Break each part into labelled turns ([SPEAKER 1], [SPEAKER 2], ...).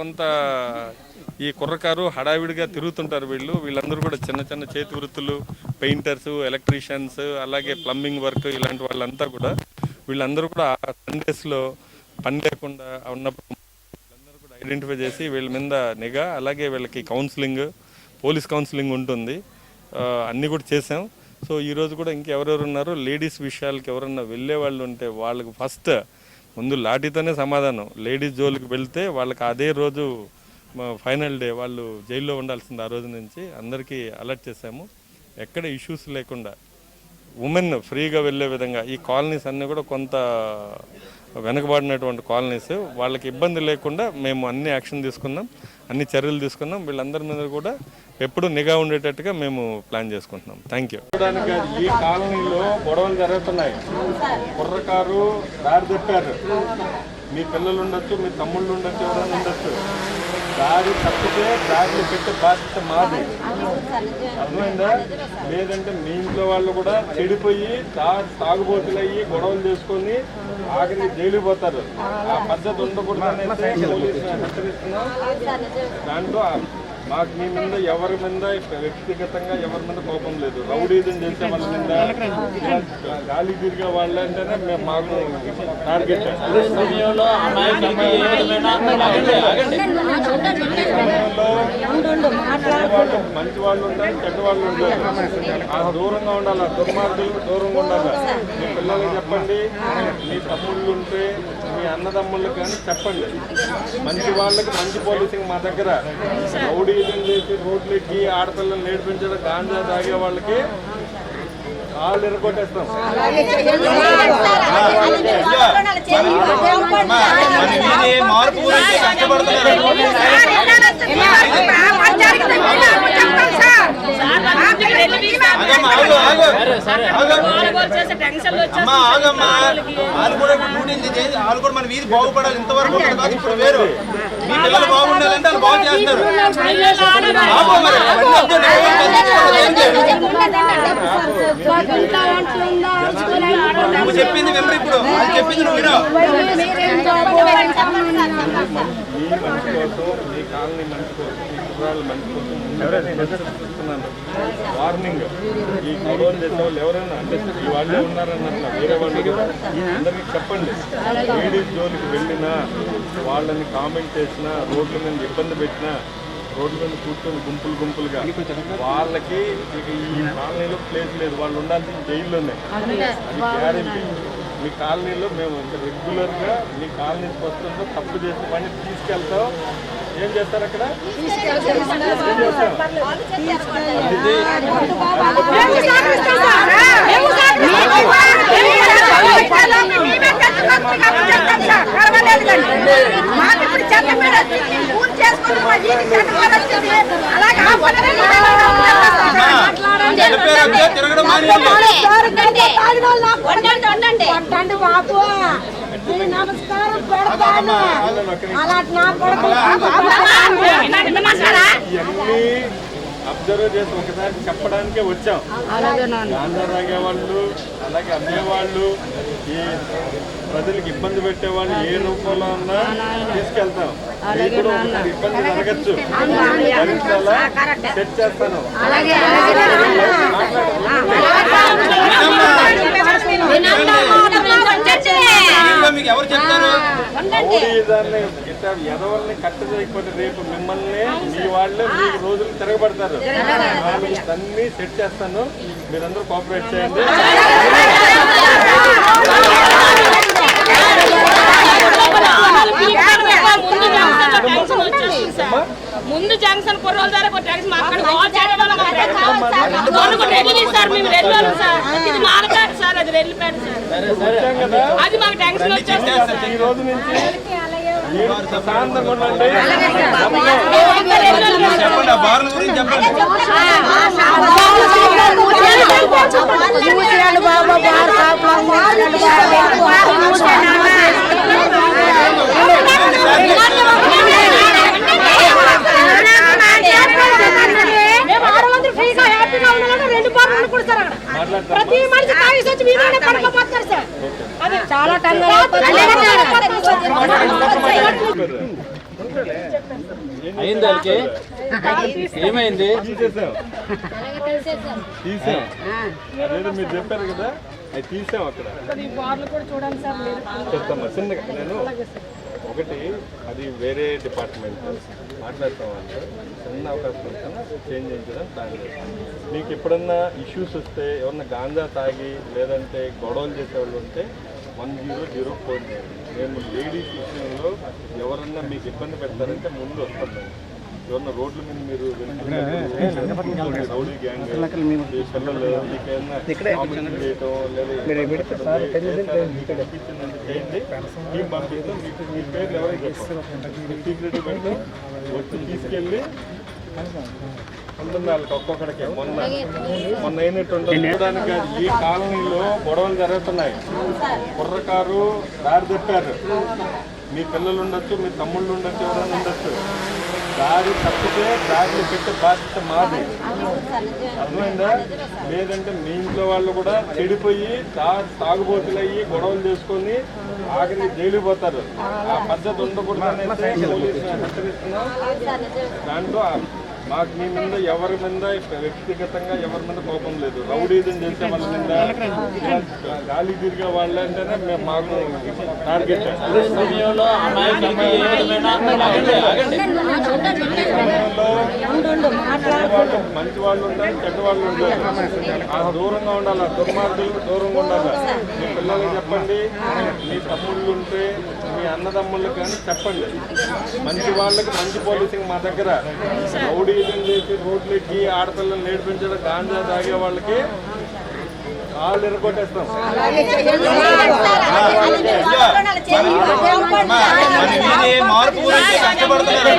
[SPEAKER 1] కొంత ఈ కుర్రకారు హడావిడిగా తిరుగుతుంటారు. వీళ్ళందరూ కూడా చిన్న చిన్న చేతి వృత్తులు, పెయింటర్స్, ఎలక్ట్రీషియన్స్, అలాగే ప్లంబింగ్ వర్క్ ఇలాంటి వాళ్ళంతా కూడా వీళ్ళందరూ కూడా సండేస్లో పని లేకుండా ఉన్నప్పుడు వీళ్ళందరూ కూడా ఐడెంటిఫై చేసి వీళ్ళ మీద నిఘా, అలాగే వీళ్ళకి కౌన్సిలింగ్, పోలీస్ కౌన్సిలింగ్ ఉంటుంది, అన్నీ కూడా చేసాం. సో ఈరోజు కూడా ఇంకెవరెవరు ఉన్నారు, లేడీస్ విషయాలకి ఎవరన్నా వెళ్ళే వాళ్ళు ఉంటే వాళ్ళకి ఫస్ట్ ముందు లాఠీతోనే సమాధానం. లేడీస్ జోలికి వెళ్తే వాళ్ళకి అదే రోజు ఫైనల్ డే, వాళ్ళు జైల్లో ఉండాల్సింది. ఆ రోజు నుంచి అందరికీ అలర్ట్ చేశాము. ఎక్కడ ఇష్యూస్ లేకుండా ఉమెన్ ఫ్రీగా వెళ్ళే విధంగా ఈ కాలనీస్ అన్నీ కూడా కొంత వెనకబడినటువంటి కాలనీస్, వాళ్ళకి ఇబ్బంది లేకుండా మేము అన్ని యాక్షన్ తీసుకున్నాం, అన్ని చర్యలు తీసుకున్నాం. వీళ్ళందరి మీద కూడా ఎప్పుడు నిఘా ఉండేటట్టుగా మేము ప్లాన్ చేసుకుంటున్నాం. Thank you. ఈ కాలనీలో గొడవలు జరుగుతున్నాయి. కుర్రకారు దారి తప్పారు. మీ పిల్లలు ఉండొచ్చు, మీ తమ్ముళ్ళు ఉండొచ్చు, ఎవరైనా ఉండొచ్చు. దారి తప్పితే దారిలో పెట్టే బాధ్యత మాది, అర్థమైందా? లేదంటే మీ ఇంట్లో వాళ్ళు కూడా చెడిపోయి తాగుబోతులు అయ్యి గొడవలు చేసుకొని ఆఖరికి జైలుకి పోతారు. ఆ పద్ధతి ఉండకూడదని పోలీసులు హెచ్చరిస్తున్నాం. దాంట్లో మాకు మీ మీద ఎవరి మీద వ్యక్తిగతంగా ఎవరి మీద కోపం లేదు. రౌడీజం చేసే వాళ్ళ మీద, గాలి తిరిగే వాళ్ళంటేనే మేము మాకు టార్గెట్. మంచి వాళ్ళు ఉండాలి, చెడ్డ వాళ్ళు ఉండాలి. ఆ దూరంగా ఉండాలి, దుర్మార్గులకు దూరంగా ఉండాలి. మీ పిల్లలకు చెప్పండి, మీ తమ్ముళ్ళు ఉంటే మీ అన్నదమ్ముళ్ళకి కానీ చెప్పండి. మంచి వాళ్ళకి మంచి పోలీసింగ్ మా దగ్గర. రౌడీజం చేసి రోడ్లకి ఆడపిల్లలు నేర్పించడం, గాంజా తాగే వాళ్ళకి వాళ్ళు ఎరగొట్టేస్తాం.
[SPEAKER 2] వాళ్ళు కూడా మన వీధి బాగుపడాలి. ఇంతవరకు కాదు, ఇప్పుడు వేరు. మీ పిల్లలు బాగుండాలంటే వాళ్ళు బాగు చేస్తారు. నువ్వు చెప్పింది వినరు, ఇప్పుడు చెప్పింది నువ్వు వినవు.
[SPEAKER 1] మీ మంచి కోసం, మీ కాలనీ మంచి కోసం, మీ కుర్రాళ్ళు మంచి కోసం ఇస్తున్నాను. వార్నింగ్, ఈ గొడవలు చేసే వాళ్ళు ఎవరైనా అంటే ఈ వాళ్ళే ఉన్నారన్నట్ల వేరే వాళ్ళు కూడా అందరికీ చెప్పండి. లేడీస్ జోలికి వెళ్ళినా, వాళ్ళని కామెంట్ చేసినా, రోడ్ల మీద ఇబ్బంది పెట్టినా, రోడ్ల మీద కూర్చొని గుంపులుగా వాళ్ళకి ఇక ఈ కాలనీలో ప్లేస్ లేదు. వాళ్ళు ఉండాల్సిన జైల్లోనే, అది గ్యారెంటీ. మీ కాలనీలో మేము రెగ్యులర్గా మీ కాలనీకి వస్తుందో తప్పు చేసే పని తీసుకెళ్తాం. ఏం చేస్తారు అక్కడ?
[SPEAKER 3] బాబు నమస్కారం పెడతాను.
[SPEAKER 1] అబ్జర్వ్ చేసి ఒకసారి చెప్పడానికే వచ్చాం. గాంజా తాగేవాళ్ళు, అలాగే అమ్మేవాళ్ళు, ఈ ప్రజలకు ఇబ్బంది పెట్టేవాళ్ళు ఏ రూపంలో ఉన్నా తీసుకెళ్తాం. ఇప్పుడు ఒకసారి ఇబ్బంది జరగచ్చు, భరించాలా, సెట్ చేస్తాను.
[SPEAKER 2] మీకు ఎవరు చెప్తారు?
[SPEAKER 1] ఎదవల్ని కట్ట చేయకపోతే రేపు మిమ్మల్ని మీ వాళ్ళే మీకు రోజులు తిరగబడతారు. అన్ని సెట్ చేస్తాను, మీరందరూ కోఆపరేట్ చేయండి.
[SPEAKER 4] ముందు జంక్షన్ కుర్రోల ద్వారా ట్యాక్స్ అక్కడ ఇది మాలపేట సార్, అది రెల్లిపేట సార్. అది మాకు ట్యాక్స్ వచ్చేస్తుంది.
[SPEAKER 1] ఈ రోజు నుంచి ప్రశాంతంగా ఉండండి.
[SPEAKER 2] చెప్పండి, బార్ల గురించి చెప్పండి.
[SPEAKER 3] ప్రతి మనిషి తాగేసి వచ్చి మీలోనే పడుకోపోతారు సార్. అది చాలా టైం
[SPEAKER 2] అయింది వాళ్ళకి ఏమైంది
[SPEAKER 1] తీసేసాం అదేదో మీరు చెప్పారు కదా అది తీసాం అక్కడ
[SPEAKER 3] ఈ బార్లు కూడా చూడండి సార్ మీరు
[SPEAKER 1] చెప్తామా చిన్నగా నేను ఒకటి అది వేరే డిపార్ట్మెంట్ మాట్లాడతాం అంటే చిన్న అవకాశం వచ్చినా చేంజ్ చేయించడం ప్లాన్ చేస్తాం. మీకు ఎప్పుడన్నా ఇష్యూస్ వస్తే ఎవరన్నా గాంజా తాగి లేదంటే గొడవలు చేసేవాళ్ళు ఉంటే 100 ఫోన్ చేయండి. మేము లేడీస్ విషయంలో ఎవరన్నా మీకు ఇబ్బంది పెడతారంటే ముందు వస్తాం. ఎవరన్నా రోడ్ల మీద మీరు రౌడీ గ్యాంగ్ మీ పిల్లలు మీకేమన్నా కామెంట్ చేయటం లేదా చేయండి. టీం పంపిస్తాం. మీ పేరు ఎవరైతే సీక్రెట్ పెట్టి వచ్చి తీసుకెళ్ళి ఉంటుంది వాళ్ళకి ఒక్కొక్కడికి మొన్న అయినట్టు చూడడానికి ఈ కాలనీలో గొడవలు జరుగుతున్నాయి. కుర్రకారు దారి తప్పారు. మీ పిల్లలు ఉండొచ్చు, మీ తమ్ముళ్ళు ఉండొచ్చు, ఎవరైనా ఉండొచ్చు. దారి తప్పితే దారిలో పెట్టే బాధ్యత మాది. అర్థమైందా? లేదంటే మీ ఇంట్లో వాళ్ళు కూడా చెడిపోయి తాగుబోతులు అయ్యి గొడవలు చేసుకొని ఆఖరికి జైలుకి పోతారు. ఆ పద్ధతి ఉండకూడదని పోలీసులు హెచ్చరిస్తున్నాం. దాంట్లో మాకు మీ మీద ఎవరి మీద వ్యక్తిగతంగా ఎవరి మీద కోపం లేదు. రౌడీజం చేసే వాళ్ళ మీద గాలి తిరిగే వాళ్ళంటేనే మేము మాకు టార్గెట్. మంచి వాళ్ళు ఉండాలి, చెడ్డ వాళ్ళు ఉండాలి. ఆ దూరంగా ఉండాలి, దుర్మార్గులకు దూరంగా ఉండాలి. మీ పిల్లలకు చెప్పండి, మీ తమ్ముళ్ళు ఉంటే మీ అన్నదమ్ముళ్ళకి కానీ చెప్పండి. మంచి వాళ్ళకి మంచి పోలీసింగ్ మా దగ్గర. రౌడీజం చేసి రోడ్లకి ఆడపిల్లలు నేర్పించడం, గాంజా తాగే వాళ్ళకి వాళ్ళు ఎరగొట్టేస్తాం.
[SPEAKER 2] మార్పు గురించి కష్టపడుతున్నారు.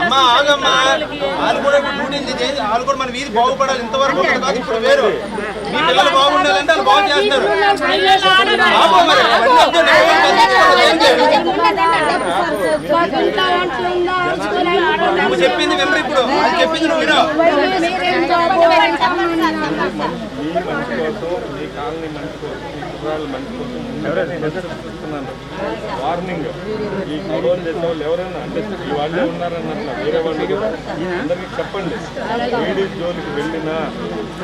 [SPEAKER 2] అమ్మా ఆగమ్మా, వాళ్ళు కూడా డ్యూటీ వాళ్ళు కూడా మన వీధి బాగుపడాలి. ఇంతవరకు కాదు, ఇప్పుడు వేరు. మీ పిల్లలు బాగుండాలంటే వాళ్ళు బాగు చేస్తారు. నువ్వు చెప్పింది వినరు, ఇప్పుడు వాళ్ళు చెప్పింది నువ్వు వినవు.
[SPEAKER 1] మీ మంచి కోసం, మీ కాలనీ మంచి కోసం, మీ కుర్రాళ్ళు మంచి కోసం ఇస్తున్నాను. వార్నింగ్, ఈ గొడవలు చేసే వాళ్ళు ఎవరైనా అంటే ఈ వాళ్ళే ఉన్నారన్నట్ల వేరే వాళ్ళు కూడా అందరికీ చెప్పండి. లేడీస్ జోలికి వెళ్ళినా,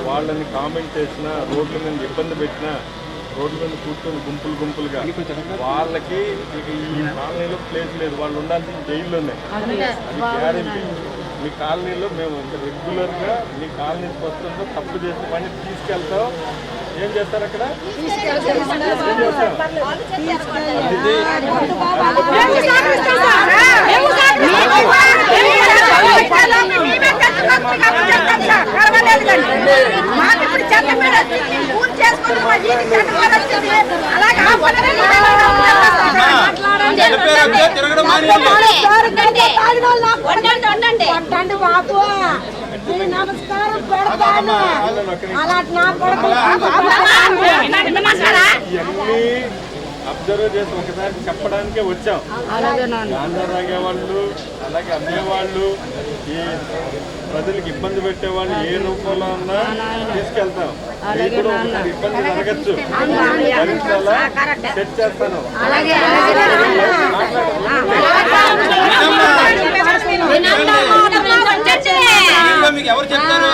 [SPEAKER 1] వాళ్ళని కామెంట్ చేసినా, రోడ్ల మీద ఇబ్బంది పెట్టినా, రోడ్ల మీద కూర్చొని గుంపులుగా వాళ్ళకి ఇక ఈ కాలనీలో ప్లేస్ లేదు. వాళ్ళు ఉండాల్సిన జైల్లోనే. అది గ్యారెంటీ. మీ కాలనీలో మేము రెగ్యులర్గా మీ కాలనీకి వస్తుందో తప్పు చేసే పని తీసుకెళ్తాం. ఏం చేస్తారు అక్కడ?
[SPEAKER 2] తిరగడం
[SPEAKER 3] బాబు నమస్కారం పెడతాను. అలాంటి నా కొడుకు
[SPEAKER 1] అబ్జర్వ్ చేసి ఒకసారి చెప్పడానికే వచ్చాం. గాంజా తాగేవాళ్ళు, అలాగే అమ్మేవాళ్ళు, ఈ ప్రజలకు ఇబ్బంది పెట్టేవాళ్ళు ఏ రూపంలో ఉన్నా తీసుకెళ్తాం. మీకు కూడా ఒకసారి ఇబ్బంది జరగచ్చు, భరించాలా? సెట్ చేస్తాను.
[SPEAKER 2] మీకు ఎవరు చెప్తారు?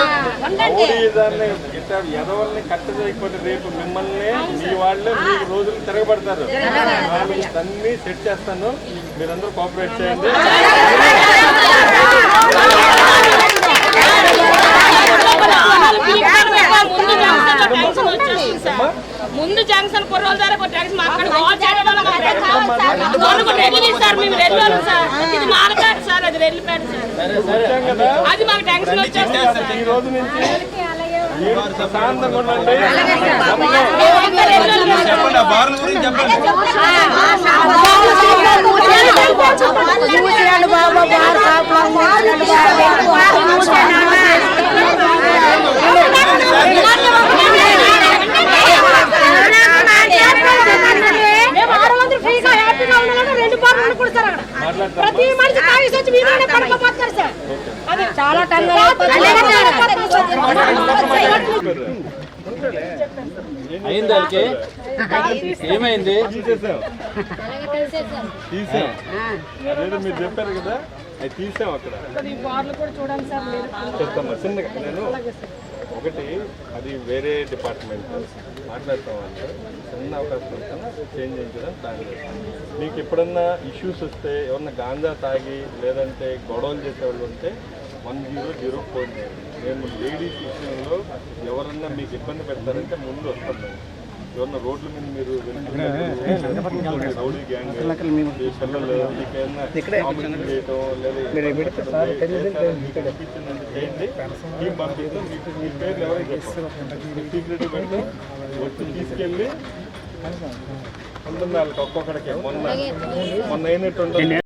[SPEAKER 1] ఎదవల్ని కట్ట చేయకపోతే రేపు మిమ్మల్ని మీ వాళ్ళే మీకు రోజులు తిరగబడతారు. అన్ని సెట్ చేస్తాను. మీరందరూ కోఆపరేట్ చేయండి.
[SPEAKER 4] ముందు జంక్షన్ కుర్రోల ద్వారా ట్యాక్స్ అక్కడ సార్. మేము రెల్లు సార్, ఇది మాలపేట సార్, అది రెల్లుపేట సార్. అది మాకు టెన్షన్ వచ్చేస్తుంది.
[SPEAKER 1] ఈ రోజు నుంచి ప్రశాంతంగా ఉండండి.
[SPEAKER 2] చెప్పండి, ఆ బార్ల గురించి చెప్పండి.
[SPEAKER 3] ప్రతి మనిషి తాగేసి వచ్చి మీలోనే పడుకోపోతారు సార్. అది చాలా టైం
[SPEAKER 5] అయింది వాళ్ళకి ఏమైంది
[SPEAKER 1] తీసేసాం అదేదో మీరు చెప్పారు కదా అది తీసాం అక్కడ
[SPEAKER 3] ఈ బార్లు కూడా చూడండి సార్ మీరు
[SPEAKER 1] చెప్తామా చిన్నగా నేను ఒకటి అది వేరే డిపార్ట్మెంట్ మాట్లాడతాం అంటే చిన్న అవకాశం ఉంటుందా చేంజ్ చేయించడం ప్లాన్ చేస్తాం. మీకు ఎప్పుడన్నా ఇష్యూస్ వస్తే ఎవరన్నా గాంజా తాగి లేదంటే గొడవలు చేసేవాళ్ళు ఉంటే 100 ఫోన్ చేయండి. మేము లేడీస్ విషయంలో ఎవరన్నా మీకు ఇబ్బంది పెడతారంటే ముందు వస్తాం మేము. ఎవరన్నా రోడ్ల మీద మీరు రౌడీ గ్యాంగ్ మీ పిల్లలు మీకేమన్నా కామెంట్ చేయటం లేదా చేయండి టీం పంపిస్తాం. మీ పేర్లు ఎవరైతే సీక్రెట్ పెట్టి వచ్చి తీసుకెళ్ళి ఉంటుంది వాళ్ళకి ఒక్కొక్కడికి మొన్న అయినట్టు ఉంటుంది.